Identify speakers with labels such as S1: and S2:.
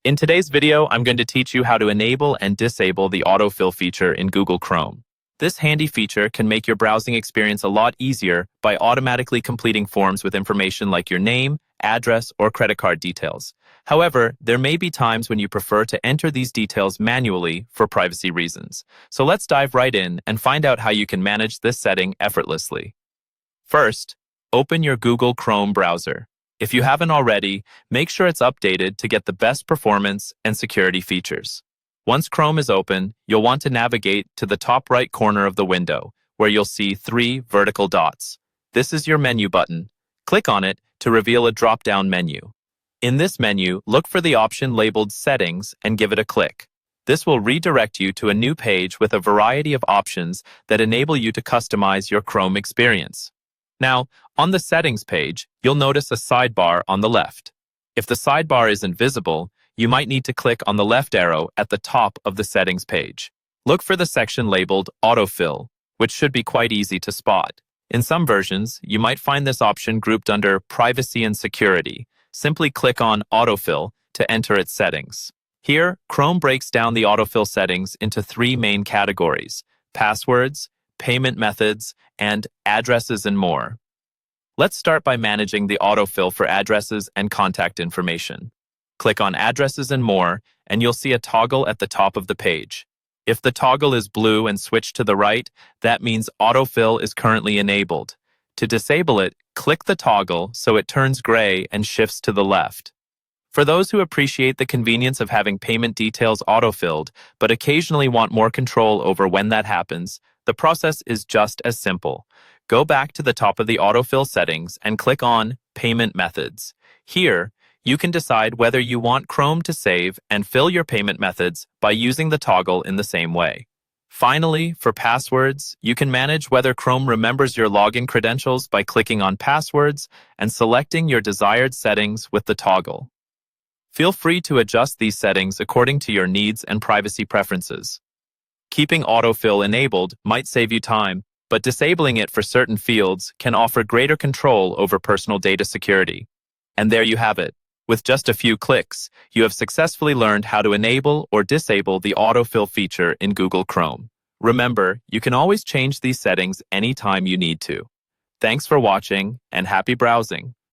S1: In today's video, I'm going to teach you how to enable and disable the autofill feature in Google Chrome. This handy feature can make your browsing experience a lot easier by automatically completing forms with information like your name, address, or credit card details. However, there may be times when you prefer to enter these details manually for privacy reasons. So let's dive right in and find out how you can manage this setting effortlessly. First, open your Google Chrome browser. If you haven't already, make sure it's updated to get the best performance and security features. Once Chrome is open, you'll want to navigate to the top right corner of the window, where you'll see 3 vertical dots. This is your menu button. Click on it to reveal a drop-down menu. In this menu, look for the option labeled Settings and give it a click. This will redirect you to a new page with a variety of options that enable you to customize your Chrome experience. Now, on the Settings page, you'll notice a sidebar on the left. If the sidebar isn't visible, you might need to click on the left arrow at the top of the Settings page. Look for the section labeled Autofill, which should be quite easy to spot. In some versions, you might find this option grouped under Privacy and Security. Simply click on Autofill to enter its settings. Here, Chrome breaks down the autofill settings into 3 main categories: passwords, payment methods, and addresses and more. Let's start by managing the autofill for addresses and contact information. Click on Addresses and More, and you'll see a toggle at the top of the page. If the toggle is blue and switched to the right, that means autofill is currently enabled. To disable it, click the toggle so it turns gray and shifts to the left. For those who appreciate the convenience of having payment details autofilled, but occasionally want more control over when that happens, the process is just as simple. Go back to the top of the autofill settings and click on Payment Methods. Here, you can decide whether you want Chrome to save and fill your payment methods by using the toggle in the same way. Finally, for passwords, you can manage whether Chrome remembers your login credentials by clicking on Passwords and selecting your desired settings with the toggle. Feel free to adjust these settings according to your needs and privacy preferences. Keeping autofill enabled might save you time, but disabling it for certain fields can offer greater control over personal data security. And there you have it. With just a few clicks, you have successfully learned how to enable or disable the autofill feature in Google Chrome. Remember, you can always change these settings anytime you need to. Thanks for watching, and happy browsing.